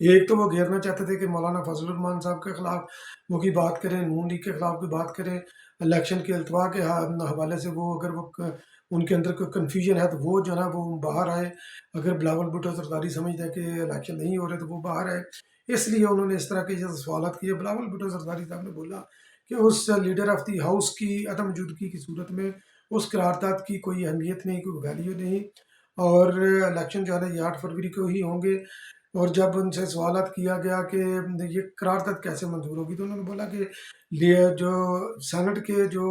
ایک تو وہ گھیرنا چاہتے تھے کہ مولانا فضل الرحمان صاحب کے خلاف وہ کی بات کریں، نون لیگ کے خلاف کی بات کریں، الیکشن کے التوا کے حوالے سے وہ اگر وہ ان کے اندر کوئی کنفیوژن ہے تو وہ جو ہے نا وہ باہر آئے، اگر بلاول بھٹو زرداری سمجھتے ہیں کہ الیکشن نہیں ہو رہے تو وہ باہر آئے۔ اس لیے انہوں نے اس طرح کے جو سوالات کیے۔ بلاول بھٹو زرداری صاحب نے بولا کہ اس لیڈر آف دی ہاؤس کی عدم موجودگی کی صورت میں اس قرارداد کی کوئی اہمیت نہیں، کوئی ویلیو نہیں، اور الیکشن جو ہے نا یہ 8 فروری کو ہی ہوں گے۔ اور جب ان سے سوالات کیا گیا کہ یہ قرارداد کیسے منظور ہوگی تو انہوں نے بولا کہ جو سینٹ کے جو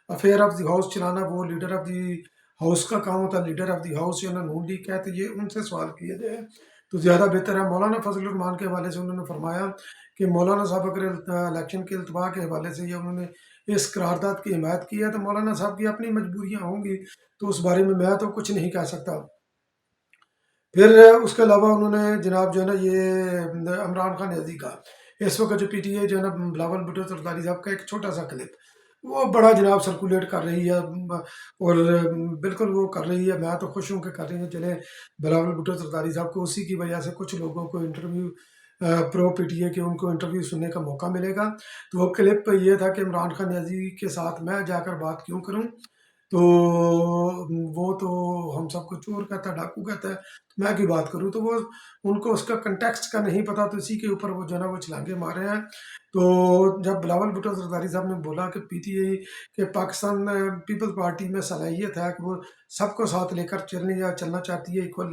افیئر آف دی ہاؤس چلانا وہ لیڈر آف دی ہاؤس کا کام ہوتا ہے، لیڈر آف دی ہاؤس یا نون لیگ کا ہے، تو یہ ان سے سوال کیا جائے تو زیادہ بہتر ہے۔ مولانا فضل الرحمان کے حوالے سے انہوں نے فرمایا کہ مولانا صاحب اگر الیکشن کے التوا کے حوالے سے یا انہوں نے اس قرارداد کی حمایت کی ہے تو مولانا صاحب کی اپنی مجبوریاں ہوں گی، تو اس بارے میں تو کچھ نہیں کہہ سکتا۔ پھر اس کے علاوہ انہوں نے جناب جو ہے نا یہ عمران خان نیازی کا اس وقت جو پی ٹی اے جو ہے نا بلاول بھٹو زرداری صاحب کا ایک چھوٹا سا کلپ وہ بڑا جناب سرکولیٹ کر رہی ہے، اور بالکل وہ کر رہی ہے، میں تو خوش ہوں کہ کر رہی ہے۔ چلے بلاول بھٹو زرداری صاحب کو اسی کی وجہ سے کچھ لوگوں کو interview pro P T A کے ان کو انٹرویو سننے کا موقع ملے گا۔ تو وہ کلپ یہ تھا کہ عمران خان نیازی کے ساتھ میں جا کر بات کیوں کروں، تو وہ تو ہم سب کو چور کہتا ہے، ڈاکو کہتا ہے، تو میں کی بات کروں، تو وہ ان کو اس کا کنٹیکسٹ کا نہیں پتا، تو اسی کے اوپر وہ جو ہے نا وہ چھلانگے مار رہے ہیں۔ تو جب بلاول بھٹو زرداری صاحب نے بولا کہ پی ٹی اے کہ پاکستان پیپل پارٹی میں صلاحیت ہے کہ وہ سب کو ساتھ لے کر چلنا چاہتی ہے، ایکول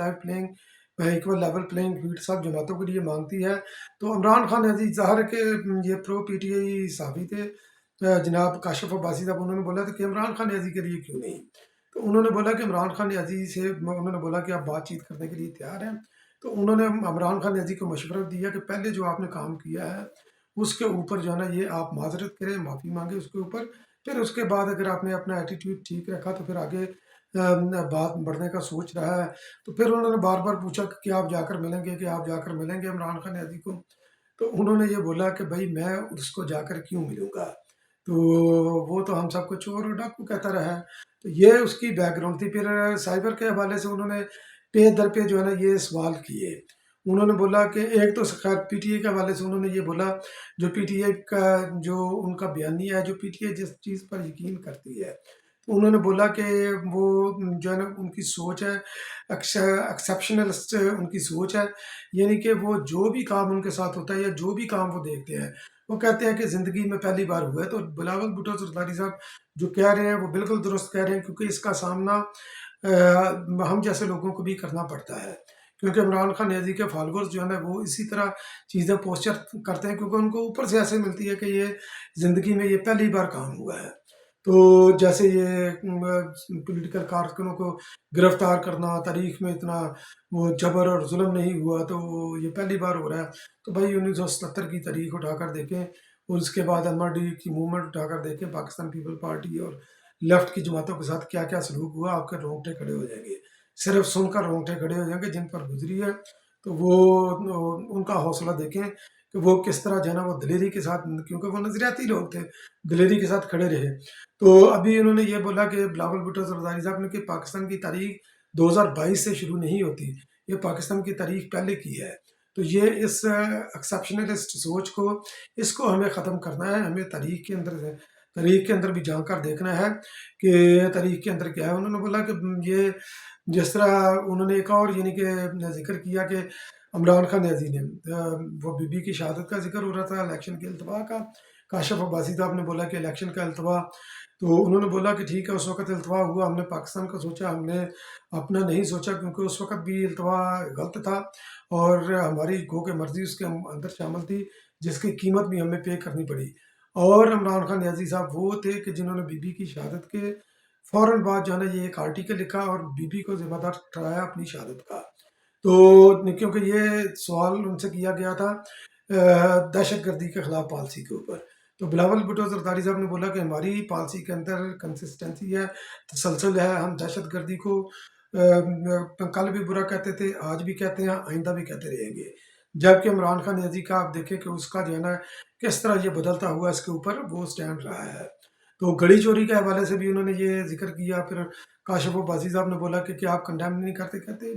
لیول پلینگ فیلڈ سب جماعتوں کے لیے مانگتی ہے، تو عمران خان عزیز ظاہر کے یہ پرو پی ٹی آئی صحافی تھے جناب کاشف عباسی صاحب، انہوں نے بولا تھا کہ عمران خان نیازی کے لیے کیوں نہیں، تو انہوں نے بولا کہ عمران خان نیازی سے انہوں نے بولا کہ آپ بات چیت کرنے کے لیے تیار ہیں، تو انہوں نے عمران خان نیازی کو مشورہ دیا کہ پہلے جو آپ نے کام کیا ہے اس کے اوپر جو ہے نا یہ آپ معذرت کریں، معافی مانگیں اس کے اوپر، پھر اس کے بعد اگر آپ نے اپنا ایٹیٹیوڈ ٹھیک رکھا تو پھر آگے بات بڑھنے کا سوچ رہا ہے۔ تو پھر انہوں نے بار بار پوچھا کہ کیا آپ جا کر ملیں گے، کہ آپ جا کر ملیں گے عمران خان نیازی کو، تو انہوں نے یہ بولا کہ بھائی میں اس کو جا کر کیوں ملوں گا، تو وہ تو ہم سب کو چور اور ڈاکو کہتا رہا ہے۔ تو یہ اس کی بیک گراؤنڈ تھی۔ پھر سائبر کے حوالے سے انہوں نے پے در پہ جو ہے نا یہ سوال کیے، انہوں نے بولا کہ ایک تو خیر پی ٹی اے کے حوالے سے انہوں نے یہ بولا جو پی ٹی اے کا جو ان کا بیانیہ ہے، جو پی ٹی اے جس چیز پر یقین کرتی ہے، تو انہوں نے بولا کہ وہ جو ہے نا ان کی سوچ ہے ایکسیپشنلسٹ، ان کی سوچ ہے، یعنی کہ وہ جو بھی کام ان کے ساتھ ہوتا ہے یا جو بھی کام وہ دیکھتے ہیں وہ کہتے ہیں کہ زندگی میں پہلی بار ہوا ہے۔ تو بلاول بھٹو زرداری صاحب جو کہہ رہے ہیں وہ بالکل درست کہہ رہے ہیں، کیونکہ اس کا سامنا ہم جیسے لوگوں کو بھی کرنا پڑتا ہے، کیونکہ عمران خان نیازی کے فالوورز جو ہے نا وہ اسی طرح چیزیں پوسچر کرتے ہیں، کیونکہ ان کو اوپر سے ایسے ملتی ہے کہ یہ زندگی میں یہ پہلی بار کام ہوا ہے۔ تو جیسے یہ پولیٹیکل کارکنوں کو گرفتار کرنا، تاریخ میں اتنا وہ جبر اور ظلم نہیں ہوا، تو یہ پہلی بار ہو رہا ہے۔ تو بھائی 1977 کی تاریخ اٹھا کر دیکھیں، اور اس کے بعد ایم آر ڈی کی موومنٹ اٹھا کر دیکھیں، پاکستان پیپل پارٹی اور لیفٹ کی جماعتوں کے ساتھ کیا کیا سلوک ہوا، آپ کے رونگٹے کھڑے ہو جائیں گے، صرف سن کر رونگٹے کھڑے ہو جائیں گے جن پر گزری ہے۔ تو وہ ان کا حوصلہ دیکھیں کہ وہ کس طرح جو ہے نا وہ دلیری کے ساتھ، کیونکہ وہ نظریاتی لوگ تھے، دلیری کے ساتھ کھڑے رہے۔ تو ابھی انہوں نے یہ بولا کہ بلاول بھٹو زرداری صاحب نے کہ پاکستان کی تاریخ 2022 سے شروع نہیں ہوتی، یہ پاکستان کی تاریخ پہلے کی ہے۔ تو یہ اس ایکسیپشنلسٹ سوچ کو، اس کو ہمیں ختم کرنا ہے، ہمیں تاریخ کے اندر بھی جا کر دیکھنا ہے کہ تاریخ کے اندر کیا ہے۔ انہوں نے بولا کہ یہ جس طرح انہوں نے ایک اور یعنی کہ ذکر کیا کہ عمران خان نیازی نے وہ بی بی کی شہادت کا ذکر ہو رہا تھا، الیکشن کے التوا کا، کاشف عباسی صاحب نے بولا کہ الیکشن کا التوا، تو انہوں نے بولا کہ ٹھیک ہے اس وقت التوا ہوا، ہم نے پاکستان کا سوچا، ہم نے اپنا نہیں سوچا، کیونکہ اس وقت بھی التوا غلط تھا اور ہماری گو کے مرضی اس کے اندر شامل تھی، جس کی قیمت بھی ہمیں پے کرنی پڑی۔ اور عمران خان نیازی صاحب وہ تھے کہ جنہوں نے بی بی کی شہادت کے فوراً بعد جو ہے نا یہ ایک آرٹیکل لکھا اور بی بی کو ذمہ دار ٹھہرایا اپنی شہادت کا، تو کیونکہ یہ سوال ان سے کیا گیا تھا دہشت گردی کے خلاف پالیسی کے اوپر، تو بلاول بھٹو زرداری صاحب نے بولا کہ ہماری پالیسی کے اندر کنسسٹنسی ہے، تسلسل ہے، ہم دہشت گردی کو کل بھی برا کہتے تھے، آج بھی کہتے ہیں، آئندہ بھی کہتے رہیں گے۔ جبکہ عمران خان نیازی کا آپ دیکھیں کہ اس کا جو ہے نا کس طرح یہ بدلتا ہوا اس کے اوپر وہ سٹینڈ رہا ہے۔ تو گھڑی چوری کے حوالے سے بھی انہوں نے یہ ذکر کیا۔ پھر کاشف عباسی صاحب نے بولا کہ کیا آپ کنڈیم نہیں کرتے، کہتے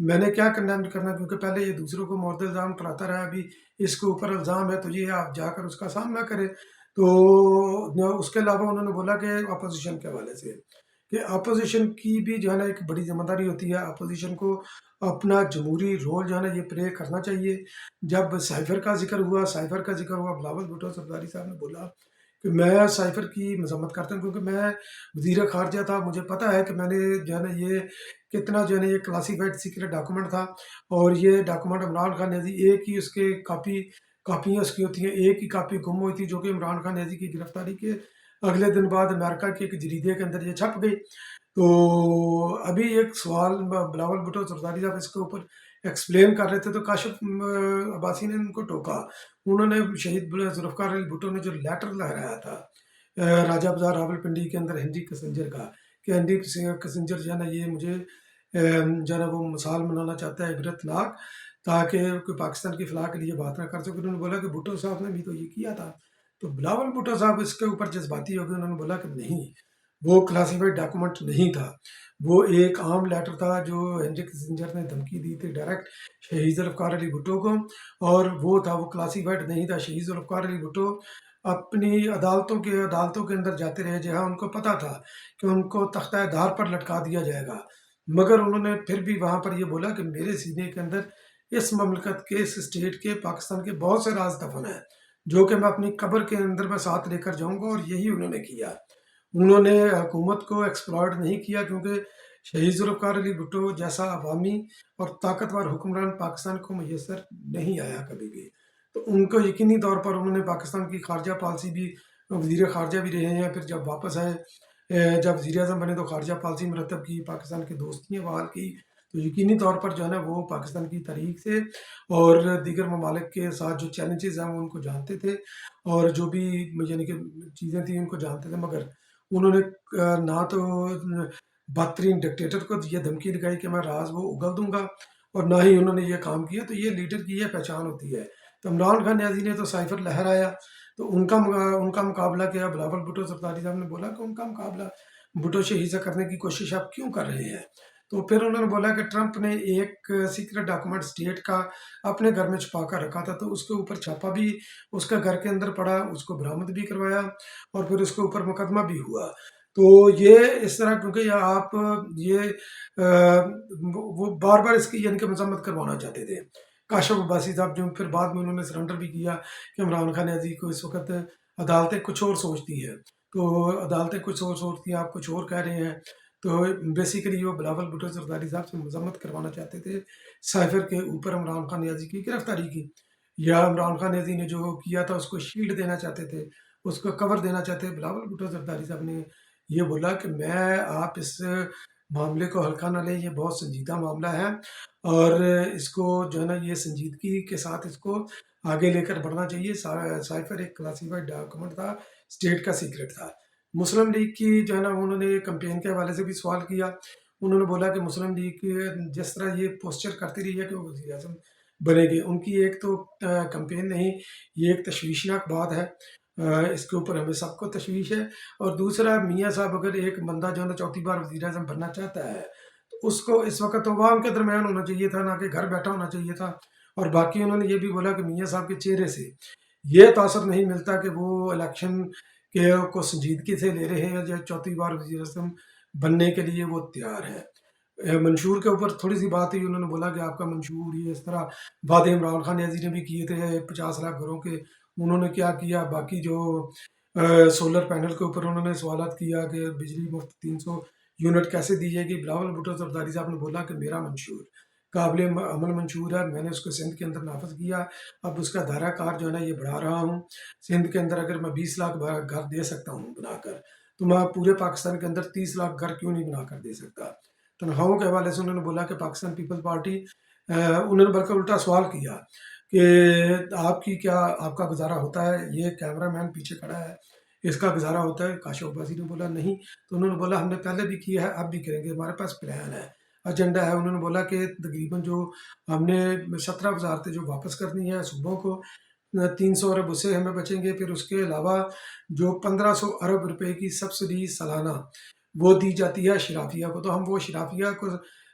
میں نے کیا کنڈیم کرنا، کیونکہ پہلے یہ دوسروں کو مورد الزام ٹھہراتا رہا، ابھی اس کے اوپر الزام ہے تو یہ آپ جا کر اس کا سامنا کریں۔ تو اس کے علاوہ انہوں نے بولا کہ اپوزیشن کے حوالے سے کہ اپوزیشن کی بھی جو ہے نا ایک بڑی ذمہ داری ہوتی ہے، اپوزیشن کو اپنا جمہوری رول جو ہے نا یہ پلے کرنا چاہیے۔ جب سائفر کا ذکر ہوا بلاول بھٹو زرداری صاحب نے بولا کہ میں سائفر کی مذمت کرتا ہوں، کیونکہ میں وزیر خارجہ تھا، مجھے پتہ ہے کہ میں نے جو ہے نا یہ کتنا جو ہے نا یہ کلاسیفائڈ سیکرٹ ڈاکومنٹ تھا، اور یہ ڈاکومنٹ عمران خان نیازی ایک ہی اس کے کاپیاں اس کی ہوتی ہیں، ایک ہی کاپی گم ہوئی تھی جو کہ عمران خان نیازی کی گرفتاری کے اگلے دن بعد امریکہ کے ایک جریدے کے اندر یہ چھپ گئی۔ تو ابھی ایک سوال بلاول بھٹو زرداری صاحب اس کے اوپر ایکسپلین کر رہے تھے، تو کاشف عباسی نے ان کو ٹوکا۔ انہوں نے شہید ذوالفقار علی بھٹو نے جو لیٹر لہرایا تھا راجہ بازار راول پنڈی کے اندر ہنری کسنجر کا، کہ ہنری کسنجر جو ہے نا یہ مجھے جو ہے نا وہ مثال بنانا چاہتا ہے عبرت ناک، تاکہ کوئی پاکستان کی فلاح کے لیے بات نہ کر سکے۔ انہوں نے بولا کہ بھٹو صاحب نے بھی تو یہ کیا تھا۔ تو بلاول بھٹو صاحب اس کے اوپر جذباتی ہو گئے، انہوں نے بولا کہ نہیں، وہ کلاسیفائڈ ڈاکومنٹ نہیں تھا، وہ ایک عام لیٹر تھا جو ہنری کسنجر نے دھمکی دی تھی ڈائریکٹ شہید ذوالفقار علی بھٹو کو، اور وہ تھا، وہ کلاسیفائڈ نہیں تھا۔ شہید ذوالفقار علی بھٹو اپنی عدالتوں کے اندر جاتے رہے جہاں ان کو پتا تھا کہ ان کو تختہ دار پر لٹکا دیا جائے گا، مگر انہوں نے پھر بھی وہاں پر یہ بولا کہ میرے سینے کے اندر اس مملکت کے، اس اسٹیٹ کے، پاکستان کے بہت سے راز دفن ہیں جو کہ میں اپنی قبر کے اندر میں ساتھ لے کر جاؤں گا، اور یہی انہوں نے کیا۔ انہوں نے حکومت کو ایکسپلائٹ نہیں کیا، کیونکہ شہید ذوالفقار علی بھٹو جیسا عوامی اور طاقتور حکمران پاکستان کو میسر نہیں آیا کبھی بھی۔ تو ان کو یقینی طور پر انہوں نے پاکستان کی خارجہ پالیسی بھی، وزیر خارجہ بھی رہے ہیں، پھر جب واپس آئے جب وزیر اعظم بنے تو خارجہ پالیسی مرتب کی، پاکستان کی دوستیاں بحال کی، تو یقینی طور پر جو ہے نا وہ پاکستان کی تاریخ سے اور دیگر ممالک کے ساتھ جو چیلنجز ہیں وہ ان کو جانتے تھے، اور جو بھی یعنی کہ چیزیں تھیں ان کو جانتے تھے، مگر انہوں نے نہ تو بدترین ڈکٹیٹر کو یہ دھمکی دکھائی کہ میں راز وہ اگل دوں گا، اور نہ ہی انہوں نے یہ کام کیا۔ تو یہ لیڈر کی یہ پہچان ہوتی ہے۔ تو عمران خان نیازی نے تو سائفر لہرایا، تو ان کا مقابلہ کیا، بلاول بھٹو زرداری صاحب نے بولا کہ ان کا مقابلہ بھٹو شہید سے کرنے کی کوشش آپ کیوں کر رہے ہیں؟ تو پھر انہوں نے بولا کہ ٹرمپ نے ایک سیکرٹ ڈاکومنٹ اسٹیٹ کا اپنے گھر میں چھپا کر رکھا تھا، تو اس کے اوپر چھاپا بھی اس کے گھر کے اندر پڑا، اس کو برآمد بھی کروایا، اور پھر اس کے اوپر مقدمہ بھی ہوا۔ تو یہ اس طرح، کیونکہ آپ یہ وہ بار بار اس کی یعنی کہ مذمت کروانا چاہتے تھے کاشف عباسی صاحب، جو پھر بعد میں انہوں نے سرنڈر بھی کیا کہ عمران خان نیازی کو اس وقت عدالتیں کچھ اور سوچتی ہے، تو عدالتیں کچھ اور سوچتی ہیں، آپ کچھ اور کہہ رہے ہیں۔ تو بیسیکلی وہ بلاول بھٹو زرداری صاحب سے مذمت کروانا چاہتے تھے سائفر کے اوپر عمران خان نیازی کی گرفتاری کی، یا عمران خان نیازی نے جو کیا تھا اس کو شیلڈ دینا چاہتے تھے، اس کو کور دینا چاہتے تھے۔ بلاول بھٹو زرداری صاحب نے یہ بولا کہ میں آپ اس معاملے کو ہلکا نہ لیں، یہ بہت سنجیدہ معاملہ ہے، اور اس کو جو ہے نا یہ سنجیدگی کے ساتھ اس کو آگے لے کر بڑھنا چاہیے۔ سائفر ایک کلاسیفائڈ ڈاکومنٹ تھا، اسٹیٹ کا سیکرٹ تھا۔ مسلم لیگ کی جو ہے نا انہوں نے کمپین کے حوالے سے بھی سوال کیا، انہوں نے بولا کہ مسلم لیگ جس طرح یہ پوسچر کرتی رہی ہے کہ وہ وزیر اعظم بنے گے، ان کی ایک تو کمپین نہیں، یہ ایک تشویشناک بات ہے، اس کے اوپر ہمیں سب کو تشویش ہے۔ اور دوسرا، میاں صاحب اگر ایک بندہ جو ہے نا چوتھی بار وزیر اعظم بننا چاہتا ہے تو اس کو اس وقت عوام کے درمیان ہونا چاہیے تھا، نہ کہ گھر بیٹھا ہونا چاہیے تھا۔ اور باقی انہوں نے یہ بھی بولا کہ میاں صاحب کے چہرے سے یہ تاثر نہیں ملتا کہ وہ الیکشن کے کو سنجیدگی سے لے رہے ہیں، جو چوتھی بار وزیر اعظم بننے کے لیے وہ تیار ہے۔ منشور کے اوپر تھوڑی سی بات ہوئی، انہوں نے بولا کہ آپ کا منشور یہ اس طرح وعدے عمران خان نیازی نے بھی کیے تھے 50 لاکھ گھروں کے، انہوں نے کیا کیا؟ باقی جو سولر پینل کے اوپر انہوں نے سوالات کیا کہ بجلی مفت 300 یونٹ کیسے دی جائے گی۔ بلاول بھٹو زرداری صاحب نے بولا کہ میرا منشور قابل عمل منشور ہے، میں نے اس کو سندھ کے اندر نافذ کیا، اب اس کا دائرہ کار جو ہے نا یہ بڑھا رہا ہوں۔ سندھ کے اندر اگر میں 20 لاکھ گھر دے سکتا ہوں بنا کر، تو میں پورے پاکستان کے اندر 30 لاکھ گھر کیوں نہیں بنا کر دے سکتا۔ تنخواہوں کے حوالے سے انہوں نے بولا کہ پاکستان پیپلز پارٹی، انہوں نے بلکہ الٹا سوال کیا کہ آپ کا گزارا ہوتا ہے؟ یہ کیمرہ مین پیچھے کھڑا ہے، اس کا گزارا ہوتا ہے؟ کاشف عباسی نے بولا نہیں۔ تو انہوں نے بولا ہم نے پہلے بھی کیا ہے، اب بھی کریں گے، ہمارے پاس پلان ہے، ایجنڈا ہے۔ انہوں نے بولا کہ تقریباً جو ہم نے 17 وزارتیں جو واپس کرنی ہیں صوبوں کو، 300 ارب اس سے ہمیں بچیں گے، پھر اس کے علاوہ جو 1500 ارب روپے کی سبسڈی سالانہ وہ دی جاتی ہے شرافیہ کو، تو ہم وہ شرافیہ کو